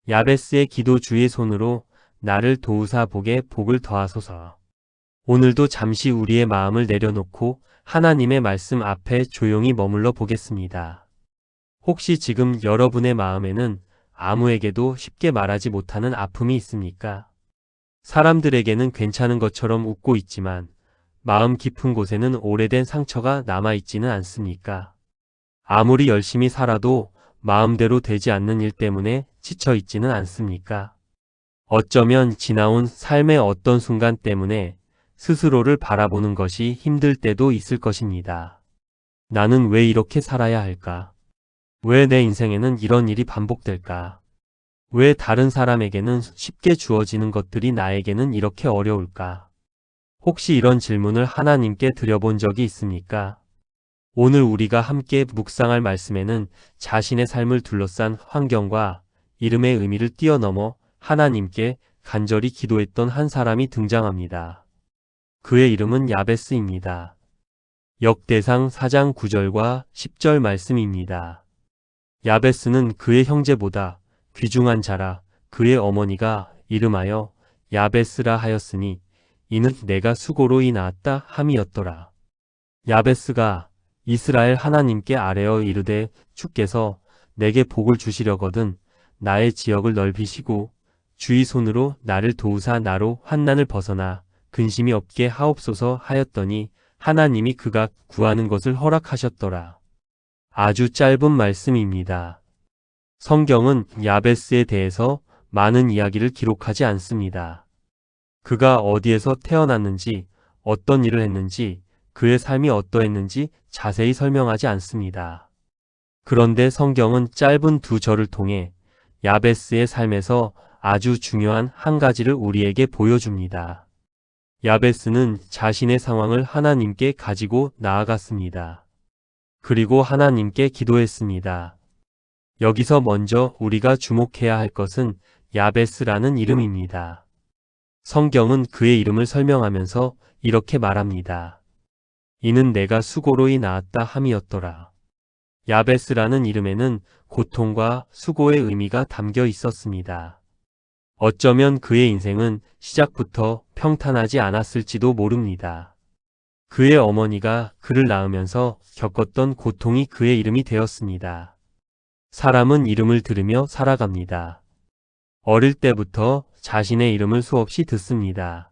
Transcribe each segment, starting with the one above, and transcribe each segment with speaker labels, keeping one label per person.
Speaker 1: 야베스의 기도 주의 손으로 나를 도우사 복에 복을 더하소서. 오늘도 잠시 우리의 마음을 내려놓고 하나님의 말씀 앞에 조용히 머물러 보겠습니다. 혹시 지금 여러분의 마음에는 아무에게도 쉽게 말하지 못하는 아픔이 있습니까? 사람들에게는 괜찮은 것처럼 웃고 있지만 마음 깊은 곳에는 오래된 상처가 남아있지는 않습니까? 아무리 열심히 살아도 마음대로 되지 않는 일 때문에 지쳐 있지는 않습니까? 어쩌면 지나온 삶의 어떤 순간 때문에 스스로를 바라보는 것이 힘들 때도 있을 것입니다. 나는 왜 이렇게 살아야 할까? 왜 내 인생에는 이런 일이 반복될까? 왜 다른 사람에게는 쉽게 주어지는 것들이 나에게는 이렇게 어려울까? 혹시 이런 질문을 하나님께 드려본 적이 있습니까? 오늘 우리가 함께 묵상할 말씀에는 자신의 삶을 둘러싼 환경과 이름의 의미를 뛰어넘어 하나님께 간절히 기도했던 한 사람이 등장합니다. 그의 이름은 야베스입니다. 역대상 4장 9절과 10절 말씀입니다. 야베스는 그의 형제보다 귀중한 자라. 그의 어머니가 이름하여 야베스라 하였으니 이는 내가 수고로이 낳았다 함이었더라. 야베스가 이스라엘 하나님께 아뢰어 이르되 주께서 내게 복을 주시려거든 나의 지역을 넓히시고 주의 손으로 나를 도우사 나로 환난을 벗어나 근심이 없게 하옵소서 하였더니 하나님이 그가 구하는 것을 허락하셨더라. 아주 짧은 말씀입니다. 성경은 야베스에 대해서 많은 이야기를 기록하지 않습니다. 그가 어디에서 태어났는지, 어떤 일을 했는지, 그의 삶이 어떠했는지 자세히 설명하지 않습니다. 그런데 성경은 짧은 두 절을 통해 야베스의 삶에서 아주 중요한 한 가지를 우리에게 보여줍니다. 야베스는 자신의 상황을 하나님께 가지고 나아갔습니다. 그리고 하나님께 기도했습니다. 여기서 먼저 우리가 주목해야 할 것은 야베스라는 이름입니다. 성경은 그의 이름을 설명하면서 이렇게 말합니다. 이는 내가 수고로이 낳았다 함이었더라. 야베스라는 이름에는 고통과 수고의 의미가 담겨 있었습니다. 어쩌면 그의 인생은 시작부터 평탄하지 않았을지도 모릅니다. 그의 어머니가 그를 낳으면서 겪었던 고통이 그의 이름이 되었습니다. 사람은 이름을 들으며 살아갑니다. 어릴 때부터 자신의 이름을 수없이 듣습니다.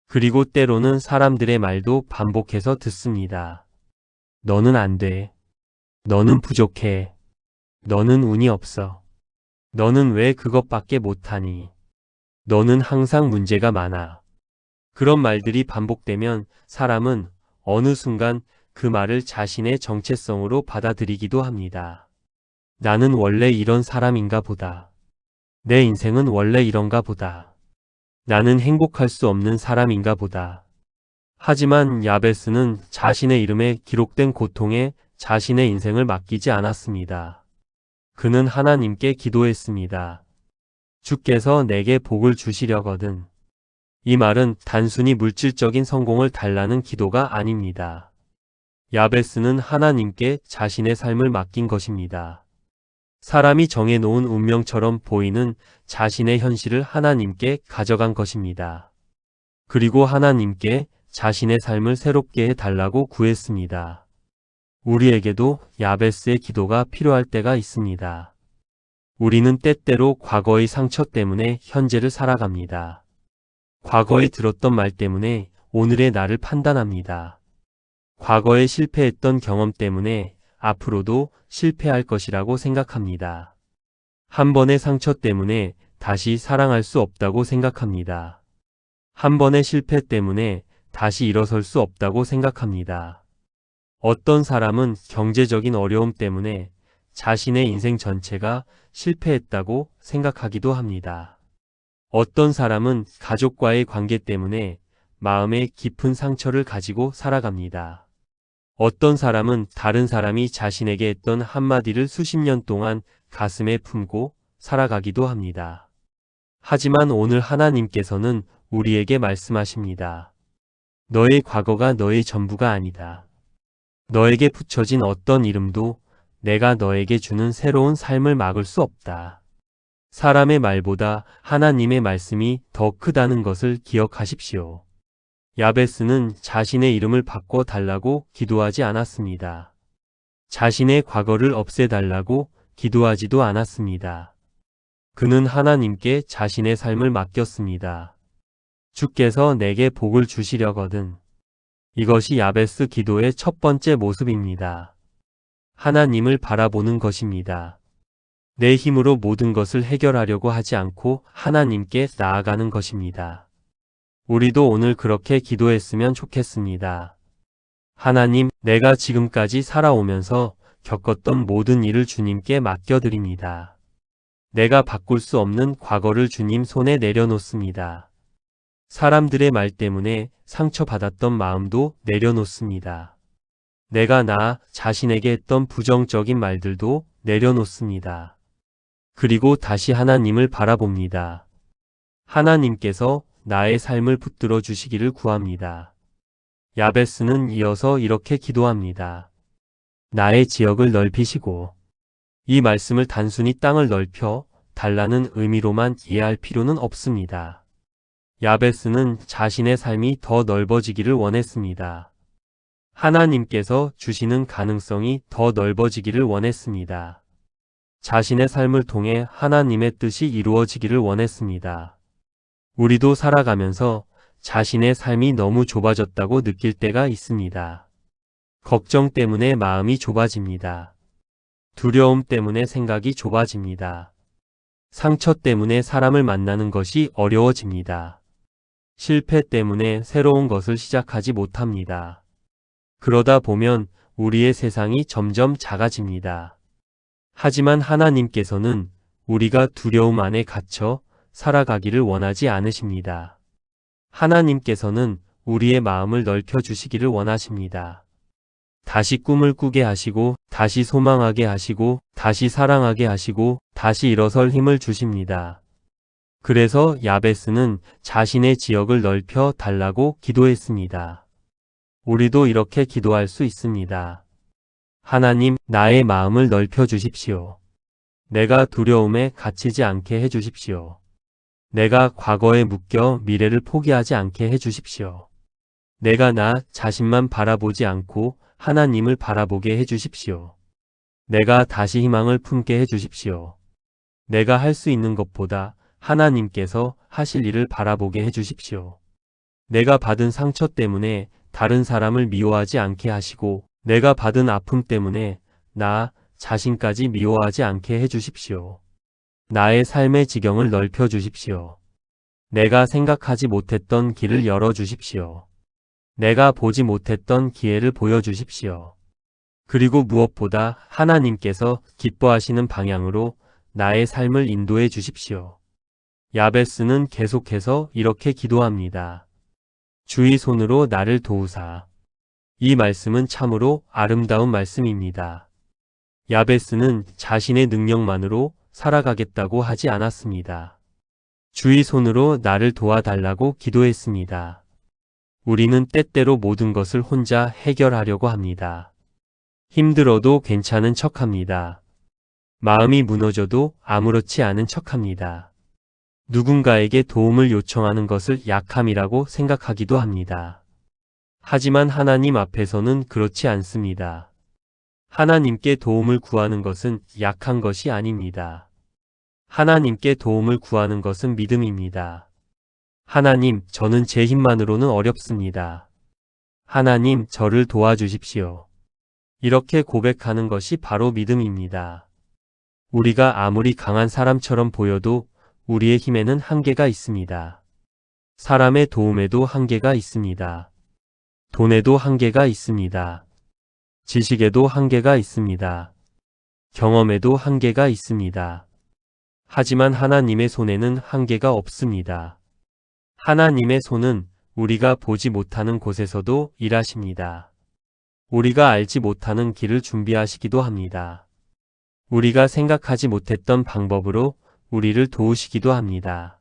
Speaker 1: 그리고 때로는 사람들의 말도 반복해서 듣습니다. 너는 안 돼. 너는 부족해. 너는 운이 없어. 너는 왜 그것밖에 못하니? 너는 항상 문제가 많아. 그런 말들이 반복되면 사람은 어느 순간 그 말을 자신의 정체성으로 받아들이기도 합니다. 나는 원래 이런 사람인가 보다. 내 인생은 원래 이런가 보다. 나는 행복할 수 없는 사람인가 보다. 하지만 야베스는 자신의 이름에 기록된 고통에 자신의 인생을 맡기지 않았습니다. 그는 하나님께 기도했습니다. 주께서 내게 복을 주시려거든. 이 말은 단순히 물질적인 성공을 달라는 기도가 아닙니다. 야베스는 하나님께 자신의 삶을 맡긴 것입니다. 사람이 정해놓은 운명처럼 보이는 자신의 현실을 하나님께 가져간 것입니다. 그리고 하나님께 자신의 삶을 새롭게 해달라고 구했습니다. 우리에게도 야베스의 기도가 필요할 때가 있습니다. 우리는 때때로 과거의 상처 때문에 현재를 살아갑니다. 과거에 들었던 말 때문에 오늘의 나를 판단합니다. 과거에 실패했던 경험 때문에 앞으로도 실패할 것이라고 생각합니다. 한 번의 상처 때문에 다시 사랑할 수 없다고 생각합니다. 한 번의 실패 때문에 다시 일어설 수 없다고 생각합니다. 어떤 사람은 경제적인 어려움 때문에 자신의 인생 전체가 실패했다고 생각하기도 합니다. 어떤 사람은 가족과의 관계 때문에 마음에 깊은 상처를 가지고 살아갑니다. 어떤 사람은 다른 사람이 자신에게 했던 한마디를 수십 년 동안 가슴에 품고 살아가기도 합니다. 하지만 오늘 하나님께서는 우리에게 말씀하십니다. 너의 과거가 너의 전부가 아니다. 너에게 붙여진 어떤 이름도 내가 너에게 주는 새로운 삶을 막을 수 없다. 사람의 말보다 하나님의 말씀이 더 크다는 것을 기억하십시오. 야베스는 자신의 이름을 바꿔 달라고 기도하지 않았습니다. 자신의 과거를 없애달라고 기도하지도 않았습니다. 그는 하나님께 자신의 삶을 맡겼습니다. 주께서 내게 복을 주시려거든. 이것이 야베스 기도의 첫 번째 모습입니다. 하나님을 바라보는 것입니다. 내 힘으로 모든 것을 해결하려고 하지 않고 하나님께 나아가는 것입니다. 우리도 오늘 그렇게 기도했으면 좋겠습니다. 하나님, 내가 지금까지 살아오면서 겪었던 모든 일을 주님께 맡겨드립니다. 내가 바꿀 수 없는 과거를 주님 손에 내려놓습니다. 사람들의 말 때문에 상처받았던 마음도 내려놓습니다. 내가 나 자신에게 했던 부정적인 말들도 내려놓습니다. 그리고 다시 하나님을 바라봅니다. 하나님께서 나의 삶을 붙들어 주시기를 구합니다. 야베스는 이어서 이렇게 기도합니다. 나의 지역을 넓히시고, 이 말씀을 단순히 땅을 넓혀 달라는 의미로만 이해할 필요는 없습니다. 야베스는 자신의 삶이 더 넓어지기를 원했습니다. 하나님께서 주시는 가능성이 더 넓어지기를 원했습니다. 자신의 삶을 통해 하나님의 뜻이 이루어지기를 원했습니다. 우리도 살아가면서 자신의 삶이 너무 좁아졌다고 느낄 때가 있습니다. 걱정 때문에 마음이 좁아집니다. 두려움 때문에 생각이 좁아집니다. 상처 때문에 사람을 만나는 것이 어려워집니다. 실패 때문에 새로운 것을 시작하지 못합니다. 그러다 보면 우리의 세상이 점점 작아집니다. 하지만 하나님께서는 우리가 두려움 안에 갇혀 살아가기를 원하지 않으십니다. 하나님께서는 우리의 마음을 넓혀 주시기를 원하십니다. 다시 꿈을 꾸게 하시고, 다시 소망하게 하시고, 다시 사랑하게 하시고, 다시 일어설 힘을 주십니다. 그래서 야베스는 자신의 지역을 넓혀 달라고 기도했습니다. 우리도 이렇게 기도할 수 있습니다. 하나님, 나의 마음을 넓혀 주십시오. 내가 두려움에 갇히지 않게 해 주십시오. 내가 과거에 묶여 미래를 포기하지 않게 해 주십시오. 내가 나 자신만 바라보지 않고 하나님을 바라보게 해 주십시오. 내가 다시 희망을 품게 해 주십시오. 내가 할 수 있는 것보다 하나님께서 하실 일을 바라보게 해 주십시오. 내가 받은 상처 때문에 다른 사람을 미워하지 않게 하시고, 내가 받은 아픔 때문에 나 자신까지 미워하지 않게 해 주십시오. 나의 삶의 지경을 넓혀 주십시오. 내가 생각하지 못했던 길을 열어 주십시오. 내가 보지 못했던 기회를 보여 주십시오. 그리고 무엇보다 하나님께서 기뻐하시는 방향으로 나의 삶을 인도해 주십시오. 야베스는 계속해서 이렇게 기도합니다. 주의 손으로 나를 도우사. 이 말씀은 참으로 아름다운 말씀입니다. 야베스는 자신의 능력만으로 살아가겠다고 하지 않았습니다. 주의 손으로 나를 도와달라고 기도했습니다. 우리는 때때로 모든 것을 혼자 해결하려고 합니다. 힘들어도 괜찮은 척합니다. 마음이 무너져도 아무렇지 않은 척합니다. 누군가에게 도움을 요청하는 것을 약함이라고 생각하기도 합니다. 하지만 하나님 앞에서는 그렇지 않습니다. 하나님께 도움을 구하는 것은 약한 것이 아닙니다. 하나님께 도움을 구하는 것은 믿음입니다. 하나님, 저는 제 힘만으로는 어렵습니다. 하나님, 저를 도와주십시오. 이렇게 고백하는 것이 바로 믿음입니다. 우리가 아무리 강한 사람처럼 보여도 우리의 힘에는 한계가 있습니다. 사람의 도움에도 한계가 있습니다. 돈에도 한계가 있습니다. 지식에도 한계가 있습니다. 경험에도 한계가 있습니다. 하지만 하나님의 손에는 한계가 없습니다. 하나님의 손은 우리가 보지 못하는 곳에서도 일하십니다. 우리가 알지 못하는 길을 준비하시기도 합니다. 우리가 생각하지 못했던 방법으로 우리를 도우시기도 합니다.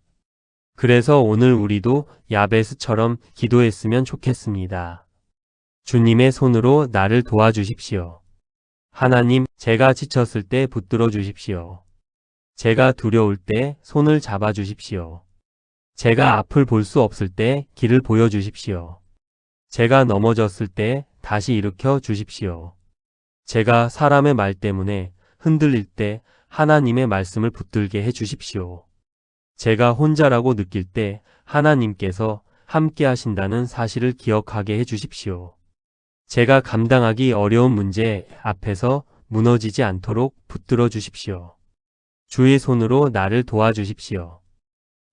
Speaker 1: 그래서 오늘 우리도 야베스처럼 기도했으면 좋겠습니다. 주님의 손으로 나를 도와주십시오. 하나님, 제가 지쳤을 때 붙들어 주십시오. 제가 두려울 때 손을 잡아 주십시오. 제가 앞을 볼 수 없을 때 길을 보여주십시오. 제가 넘어졌을 때 다시 일으켜 주십시오. 제가 사람의 말 때문에 흔들릴 때 하나님의 말씀을 붙들게 해 주십시오. 제가 혼자라고 느낄 때 하나님께서 함께 하신다는 사실을 기억하게 해 주십시오. 제가 감당하기 어려운 문제 앞에서 무너지지 않도록 붙들어 주십시오. 주의 손으로 나를 도와주십시오.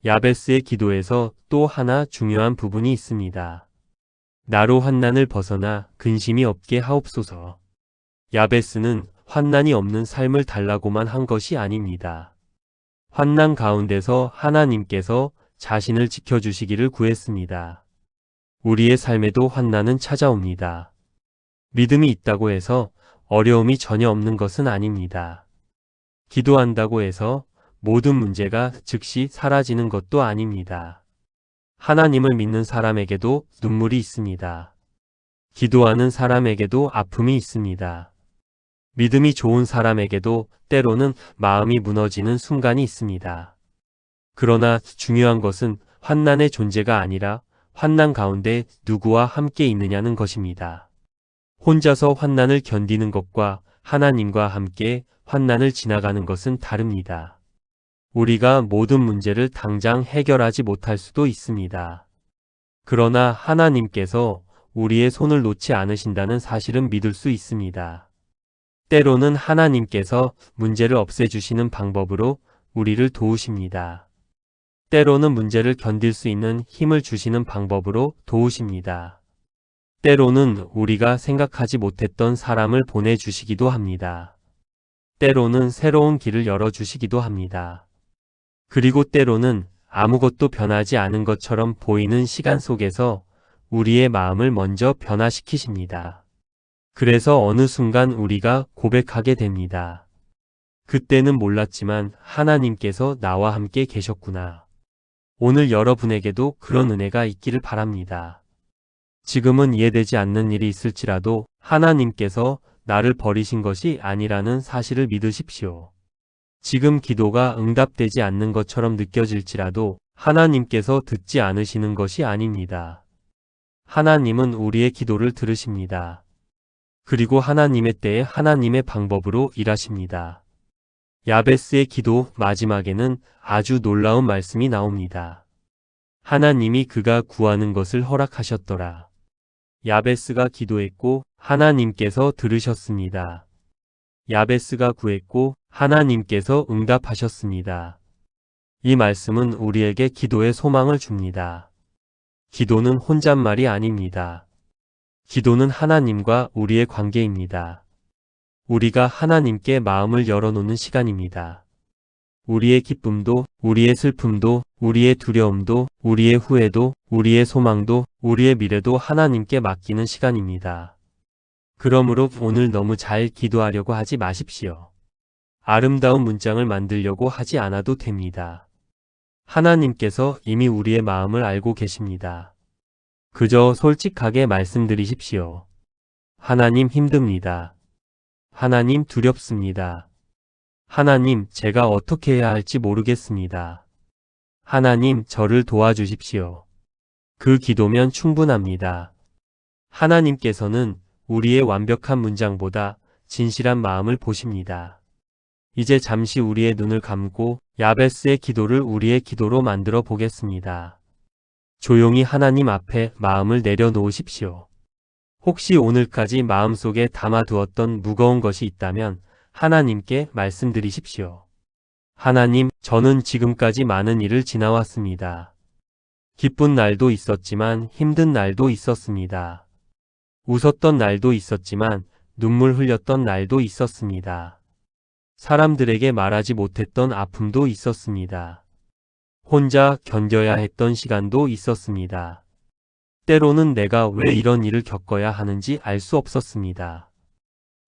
Speaker 1: 야베스의 기도에서 또 하나 중요한 부분이 있습니다. 나로 환난을 벗어나 근심이 없게 하옵소서. 야베스는 환난이 없는 삶을 달라고만 한 것이 아닙니다. 환난 가운데서 하나님께서 자신을 지켜주시기를 구했습니다. 우리의 삶에도 환난은 찾아옵니다. 믿음이 있다고 해서 어려움이 전혀 없는 것은 아닙니다. 기도한다고 해서 모든 문제가 즉시 사라지는 것도 아닙니다. 하나님을 믿는 사람에게도 눈물이 있습니다. 기도하는 사람에게도 아픔이 있습니다. 믿음이 좋은 사람에게도 때로는 마음이 무너지는 순간이 있습니다. 그러나 중요한 것은 환난의 존재가 아니라 환난 가운데 누구와 함께 있느냐는 것입니다. 혼자서 환난을 견디는 것과 하나님과 함께 환난을 지나가는 것은 다릅니다. 우리가 모든 문제를 당장 해결하지 못할 수도 있습니다. 그러나 하나님께서 우리의 손을 놓지 않으신다는 사실은 믿을 수 있습니다. 때로는 하나님께서 문제를 없애주시는 방법으로 우리를 도우십니다. 때로는 문제를 견딜 수 있는 힘을 주시는 방법으로 도우십니다. 때로는 우리가 생각하지 못했던 사람을 보내주시기도 합니다. 때로는 새로운 길을 열어주시기도 합니다. 그리고 때로는 아무것도 변하지 않은 것처럼 보이는 시간 속에서 우리의 마음을 먼저 변화시키십니다. 그래서 어느 순간 우리가 고백하게 됩니다. 그때는 몰랐지만 하나님께서 나와 함께 계셨구나. 오늘 여러분에게도 그런 은혜가 있기를 바랍니다. 지금은 이해되지 않는 일이 있을지라도 하나님께서 나를 버리신 것이 아니라는 사실을 믿으십시오. 지금 기도가 응답되지 않는 것처럼 느껴질지라도 하나님께서 듣지 않으시는 것이 아닙니다. 하나님은 우리의 기도를 들으십니다. 그리고 하나님의 때에 하나님의 방법으로 일하십니다. 야베스의 기도 마지막에는 아주 놀라운 말씀이 나옵니다. 하나님이 그가 구하는 것을 허락하셨더라. 야베스가 기도했고 하나님께서 들으셨습니다. 야베스가 구했고 하나님께서 응답하셨습니다. 이 말씀은 우리에게 기도의 소망을 줍니다. 기도는 혼잣말이 아닙니다. 기도는 하나님과 우리의 관계입니다. 우리가 하나님께 마음을 열어놓는 시간입니다. 우리의 기쁨도, 우리의 슬픔도, 우리의 두려움도, 우리의 후회도, 우리의 소망도, 우리의 미래도 하나님께 맡기는 시간입니다. 그러므로 오늘 너무 잘 기도하려고 하지 마십시오. 아름다운 문장을 만들려고 하지 않아도 됩니다. 하나님께서 이미 우리의 마음을 알고 계십니다. 그저 솔직하게 말씀드리십시오. 하나님 힘듭니다. 하나님 두렵습니다. 하나님 제가 어떻게 해야 할지 모르겠습니다. 하나님 저를 도와주십시오. 그 기도면 충분합니다. 하나님께서는 우리의 완벽한 문장보다 진실한 마음을 보십니다. 이제 잠시 우리의 눈을 감고 야베스의 기도를 우리의 기도로 만들어 보겠습니다. 조용히 하나님 앞에 마음을 내려놓으십시오. 혹시 오늘까지 마음속에 담아두었던 무거운 것이 있다면 하나님께 말씀드리십시오. 하나님, 저는 지금까지 많은 일을 지나왔습니다. 기쁜 날도 있었지만 힘든 날도 있었습니다. 웃었던 날도 있었지만 눈물 흘렸던 날도 있었습니다. 사람들에게 말하지 못했던 아픔도 있었습니다. 혼자 견뎌야 했던 시간도 있었습니다. 때로는 내가 왜 이런 일을 겪어야 하는지 알 수 없었습니다.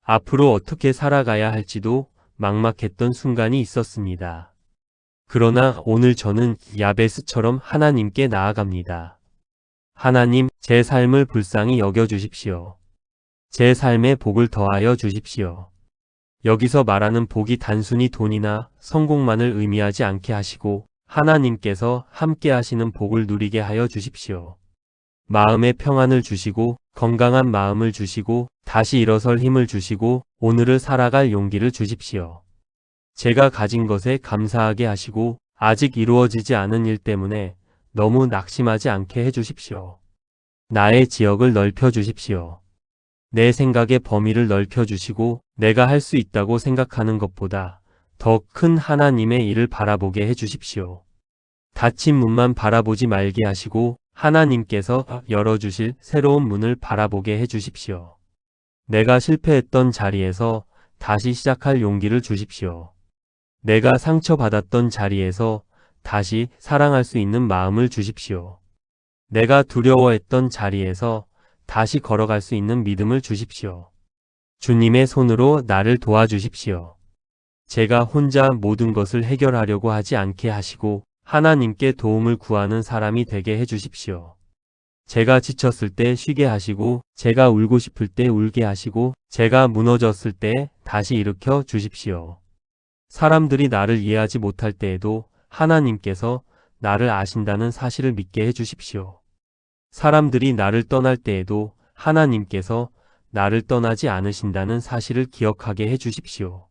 Speaker 1: 앞으로 어떻게 살아가야 할지도 막막했던 순간이 있었습니다. 그러나 오늘 저는 야베스처럼 하나님께 나아갑니다. 하나님, 제 삶을 불쌍히 여겨주십시오. 제 삶에 복을 더하여 주십시오. 여기서 말하는 복이 단순히 돈이나 성공만을 의미하지 않게 하시고 하나님께서 함께 하시는 복을 누리게 하여 주십시오. 마음의 평안을 주시고 건강한 마음을 주시고 다시 일어설 힘을 주시고 오늘을 살아갈 용기를 주십시오. 제가 가진 것에 감사하게 하시고 아직 이루어지지 않은 일 때문에 너무 낙심하지 않게 해주십시오. 나의 지역을 넓혀 주십시오. 내 생각의 범위를 넓혀 주시고 내가 할 수 있다고 생각하는 것보다 더 큰 하나님의 일을 바라보게 해주십시오. 닫힌 문만 바라보지 말게 하시고 하나님께서 열어주실 새로운 문을 바라보게 해주십시오. 내가 실패했던 자리에서 다시 시작할 용기를 주십시오. 내가 상처받았던 자리에서 다시 사랑할 수 있는 마음을 주십시오. 내가 두려워했던 자리에서 다시 걸어갈 수 있는 믿음을 주십시오. 주님의 손으로 나를 도와주십시오. 제가 혼자 모든 것을 해결하려고 하지 않게 하시고 하나님께 도움을 구하는 사람이 되게 해주십시오. 제가 지쳤을 때 쉬게 하시고 제가 울고 싶을 때 울게 하시고 제가 무너졌을 때 다시 일으켜 주십시오. 사람들이 나를 이해하지 못할 때에도 하나님께서 나를 아신다는 사실을 믿게 해주십시오. 사람들이 나를 떠날 때에도 하나님께서 나를 떠나지 않으신다는 사실을 기억하게 해주십시오.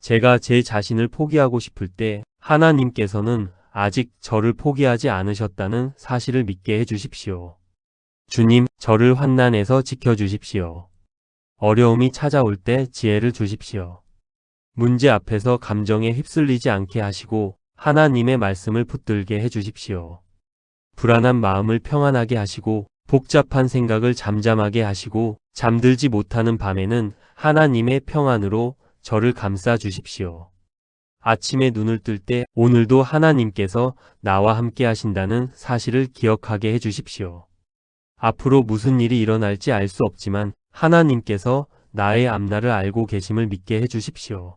Speaker 1: 제가 제 자신을 포기하고 싶을 때 하나님께서는 아직 저를 포기하지 않으셨다는 사실을 믿게 해주십시오. 주님, 저를 환난에서 지켜주십시오. 어려움이 찾아올 때 지혜를 주십시오. 문제 앞에서 감정에 휩쓸리지 않게 하시고 하나님의 말씀을 붙들게 해주십시오. 불안한 마음을 평안하게 하시고 복잡한 생각을 잠잠하게 하시고 잠들지 못하는 밤에는 하나님의 평안으로 저를 감싸 주십시오. 아침에 눈을 뜰 때 오늘도 하나님께서 나와 함께 하신다는 사실을 기억하게 해주십시오. 앞으로 무슨 일이 일어날지 알 수 없지만 하나님께서 나의 앞날을 알고 계심을 믿게 해주십시오.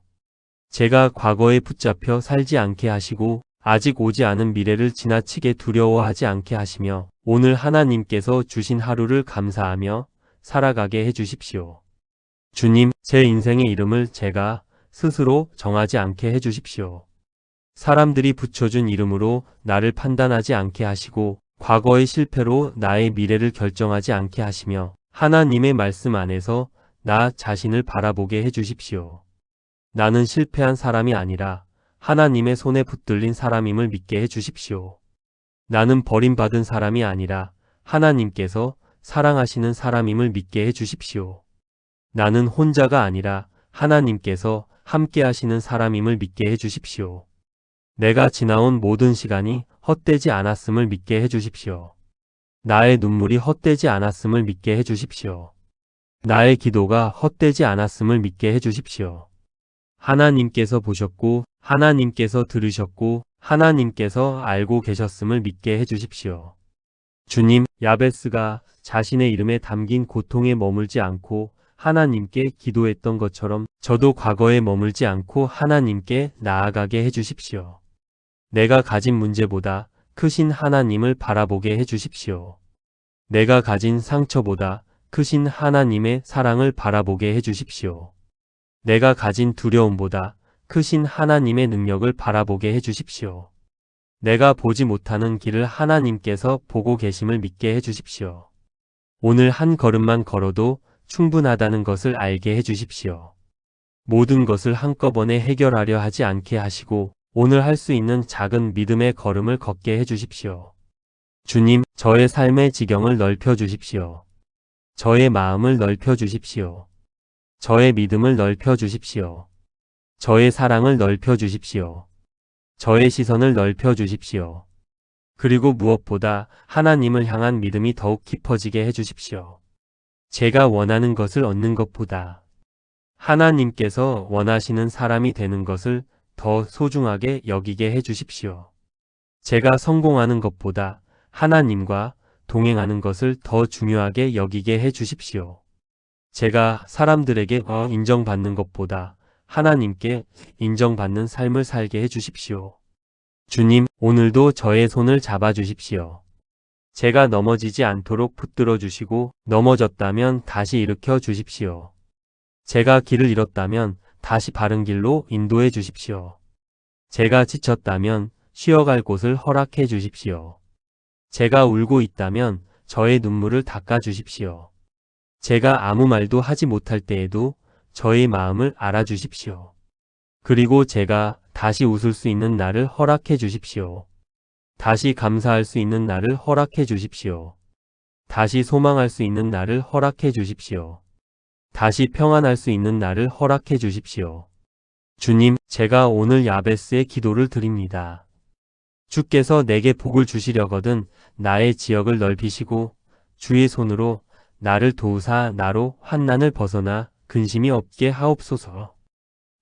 Speaker 1: 제가 과거에 붙잡혀 살지 않게 하시고 아직 오지 않은 미래를 지나치게 두려워하지 않게 하시며 오늘 하나님께서 주신 하루를 감사하며 살아가게 해주십시오. 주님, 제 인생의 이름을 제가 스스로 정하지 않게 해주십시오. 사람들이 붙여준 이름으로 나를 판단하지 않게 하시고 과거의 실패로 나의 미래를 결정하지 않게 하시며 하나님의 말씀 안에서 나 자신을 바라보게 해주십시오. 나는 실패한 사람이 아니라 하나님의 손에 붙들린 사람임을 믿게 해주십시오. 나는 버림받은 사람이 아니라 하나님께서 사랑하시는 사람임을 믿게 해주십시오. 나는 혼자가 아니라 하나님께서 함께 하시는 사람임을 믿게 해주십시오. 내가 지나온 모든 시간이 헛되지 않았음을 믿게 해주십시오. 나의 눈물이 헛되지 않았음을 믿게 해주십시오. 나의 기도가 헛되지 않았음을 믿게 해주십시오. 하나님께서 보셨고 하나님께서 들으셨고 하나님께서 알고 계셨음을 믿게 해주십시오. 주님, 야베스가 자신의 이름에 담긴 고통에 머물지 않고 하나님께 기도했던 것처럼 저도 과거에 머물지 않고 하나님께 나아가게 해주십시오. 내가 가진 문제보다 크신 하나님을 바라보게 해주십시오. 내가 가진 상처보다 크신 하나님의 사랑을 바라보게 해주십시오. 내가 가진 두려움보다 크신 하나님의 능력을 바라보게 해주십시오. 내가 보지 못하는 길을 하나님께서 보고 계심을 믿게 해주십시오. 오늘 한 걸음만 걸어도 충분하다는 것을 알게 해주십시오. 모든 것을 한꺼번에 해결하려 하지 않게 하시고 오늘 할 수 있는 작은 믿음의 걸음을 걷게 해주십시오. 주님, 저의 삶의 지경을 넓혀 주십시오. 저의 마음을 넓혀 주십시오. 저의 믿음을 넓혀 주십시오. 저의 사랑을 넓혀 주십시오. 저의 시선을 넓혀 주십시오. 그리고 무엇보다 하나님을 향한 믿음이 더욱 깊어지게 해주십시오. 제가 원하는 것을 얻는 것보다 하나님께서 원하시는 사람이 되는 것을 더 소중하게 여기게 해주십시오. 제가 성공하는 것보다 하나님과 동행하는 것을 더 중요하게 여기게 해주십시오. 제가 사람들에게 인정받는 것보다 하나님께 인정받는 삶을 살게 해주십시오. 주님, 오늘도 저의 손을 잡아주십시오. 제가 넘어지지 않도록 붙들어 주시고 넘어졌다면 다시 일으켜 주십시오. 제가 길을 잃었다면 다시 바른 길로 인도해 주십시오. 제가 지쳤다면 쉬어갈 곳을 허락해 주십시오. 제가 울고 있다면 저의 눈물을 닦아 주십시오. 제가 아무 말도 하지 못할 때에도 저의 마음을 알아주십시오. 그리고 제가 다시 웃을 수 있는 날을 허락해 주십시오. 다시 감사할 수 있는 날을 허락해 주십시오. 다시 소망할 수 있는 날을 허락해 주십시오. 다시 평안할 수 있는 날을 허락해 주십시오. 주님, 제가 오늘 야베스의 기도를 드립니다. 주께서 내게 복을 주시려거든 나의 지역을 넓히시고 주의 손으로 나를 도우사 나로 환난을 벗어나 근심이 없게 하옵소서.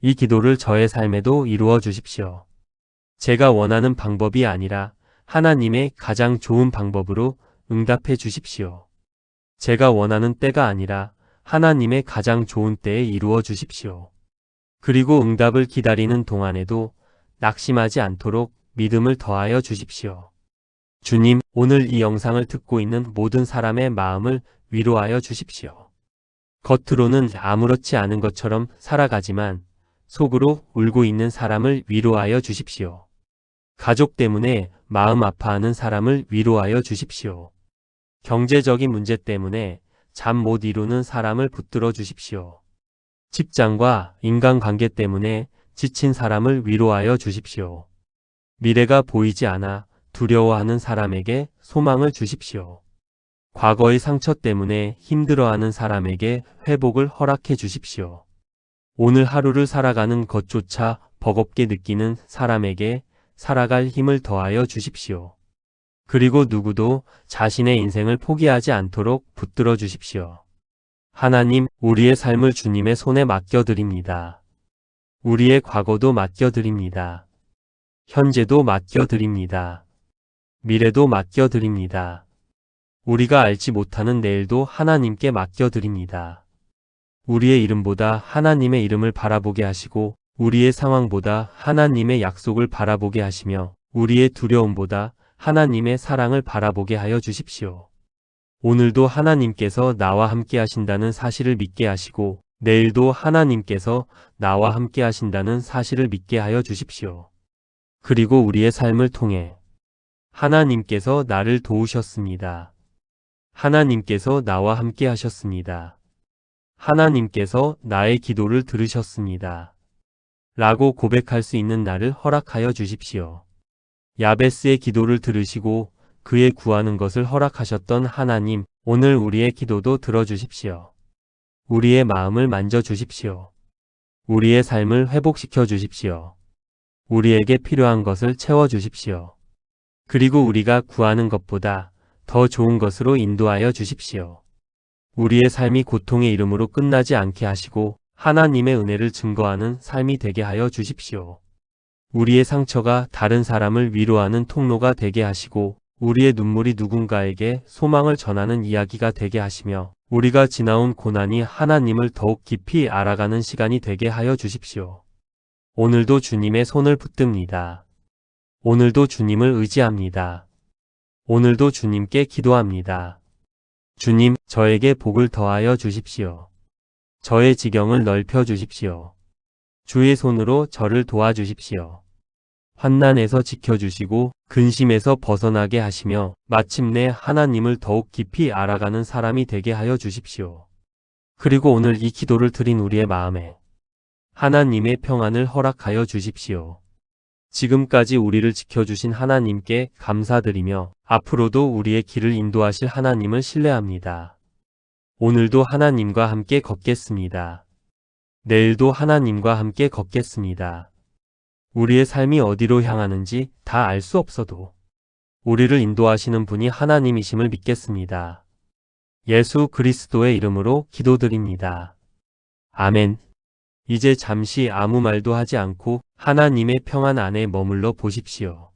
Speaker 1: 이 기도를 저의 삶에도 이루어 주십시오. 제가 원하는 방법이 아니라 하나님의 가장 좋은 방법으로 응답해 주십시오. 제가 원하는 때가 아니라 하나님의 가장 좋은 때에 이루어 주십시오. 그리고 응답을 기다리는 동안에도 낙심하지 않도록 믿음을 더하여 주십시오. 주님, 오늘 이 영상을 듣고 있는 모든 사람의 마음을 위로하여 주십시오. 겉으로는 아무렇지 않은 것처럼 살아가지만 속으로 울고 있는 사람을 위로하여 주십시오. 가족 때문에 마음 아파하는 사람을 위로하여 주십시오. 경제적인 문제 때문에 잠 못 이루는 사람을 붙들어 주십시오. 직장과 인간관계 때문에 지친 사람을 위로하여 주십시오. 미래가 보이지 않아 두려워하는 사람에게 소망을 주십시오. 과거의 상처 때문에 힘들어하는 사람에게 회복을 허락해 주십시오. 오늘 하루를 살아가는 것조차 버겁게 느끼는 사람에게 살아갈 힘을 더하여 주십시오. 그리고 누구도 자신의 인생을 포기하지 않도록 붙들어 주십시오. 하나님, 우리의 삶을 주님의 손에 맡겨드립니다. 우리의 과거도 맡겨드립니다. 현재도 맡겨드립니다. 미래도 맡겨드립니다. 우리가 알지 못하는 내일도 하나님께 맡겨드립니다. 우리의 이름보다 하나님의 이름을 바라보게 하시고 우리의 상황보다 하나님의 약속을 바라보게 하시며 우리의 두려움보다 하나님의 사랑을 바라보게 하여 주십시오. 오늘도 하나님께서 나와 함께 하신다는 사실을 믿게 하시고 내일도 하나님께서 나와 함께 하신다는 사실을 믿게 하여 주십시오. 그리고 우리의 삶을 통해 하나님께서 나를 도우셨습니다. 하나님께서 나와 함께 하셨습니다. 하나님께서 나의 기도를 들으셨습니다. 라고 고백할 수 있는 날을 허락하여 주십시오. 야베스의 기도를 들으시고 그의 구하는 것을 허락하셨던 하나님, 오늘 우리의 기도도 들어주십시오. 우리의 마음을 만져주십시오. 우리의 삶을 회복시켜 주십시오. 우리에게 필요한 것을 채워주십시오. 그리고 우리가 구하는 것보다 더 좋은 것으로 인도하여 주십시오. 우리의 삶이 고통의 이름으로 끝나지 않게 하시고 하나님의 은혜를 증거하는 삶이 되게 하여 주십시오. 우리의 상처가 다른 사람을 위로하는 통로가 되게 하시고 우리의 눈물이 누군가에게 소망을 전하는 이야기가 되게 하시며 우리가 지나온 고난이 하나님을 더욱 깊이 알아가는 시간이 되게 하여 주십시오. 오늘도 주님의 손을 붙듭니다. 오늘도 주님을 의지합니다. 오늘도 주님께 기도합니다. 주님, 저에게 복을 더하여 주십시오. 저의 지경을 넓혀 주십시오. 주의 손으로 저를 도와주십시오. 환난에서 지켜주시고 근심에서 벗어나게 하시며 마침내 하나님을 더욱 깊이 알아가는 사람이 되게 하여 주십시오. 그리고 오늘 이 기도를 드린 우리의 마음에 하나님의 평안을 허락하여 주십시오. 지금까지 우리를 지켜주신 하나님께 감사드리며 앞으로도 우리의 길을 인도하실 하나님을 신뢰합니다. 오늘도 하나님과 함께 걷겠습니다. 내일도 하나님과 함께 걷겠습니다. 우리의 삶이 어디로 향하는지 다 알 수 없어도 우리를 인도하시는 분이 하나님이심을 믿겠습니다. 예수 그리스도의 이름으로 기도드립니다. 아멘. 이제 잠시 아무 말도 하지 않고 하나님의 평안 안에 머물러 보십시오.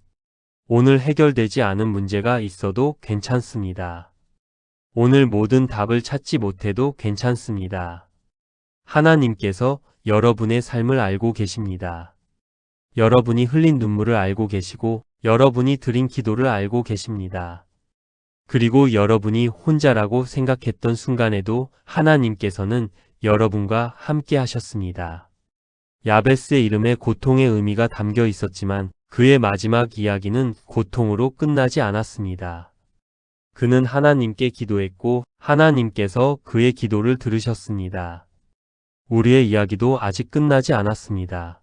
Speaker 1: 오늘 해결되지 않은 문제가 있어도 괜찮습니다. 오늘 모든 답을 찾지 못해도 괜찮습니다. 하나님께서 여러분의 삶을 알고 계십니다. 여러분이 흘린 눈물을 알고 계시고 여러분이 드린 기도를 알고 계십니다. 그리고 여러분이 혼자라고 생각했던 순간에도 하나님께서는 여러분과 함께 하셨습니다. 야베스의 이름에 고통의 의미가 담겨 있었지만 그의 마지막 이야기는 고통으로 끝나지 않았습니다. 그는 하나님께 기도했고 하나님께서 그의 기도를 들으셨습니다. 우리의 이야기도 아직 끝나지 않았습니다.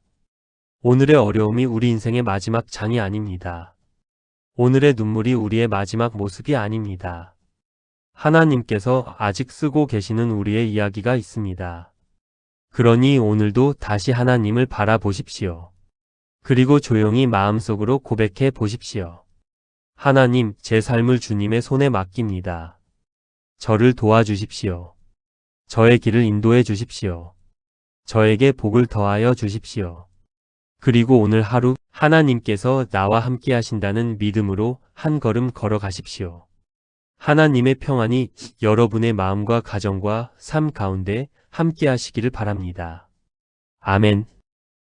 Speaker 1: 오늘의 어려움이 우리 인생의 마지막 장이 아닙니다. 오늘의 눈물이 우리의 마지막 모습이 아닙니다. 하나님께서 아직 쓰고 계시는 우리의 이야기가 있습니다. 그러니 오늘도 다시 하나님을 바라보십시오. 그리고 조용히 마음속으로 고백해 보십시오. 하나님, 제 삶을 주님의 손에 맡깁니다. 저를 도와주십시오. 저의 길을 인도해 주십시오. 저에게 복을 더하여 주십시오. 그리고 오늘 하루 하나님께서 나와 함께 하신다는 믿음으로 한 걸음 걸어가십시오. 하나님의 평안이 여러분의 마음과 가정과 삶 가운데 함께 하시기를 바랍니다. 아멘.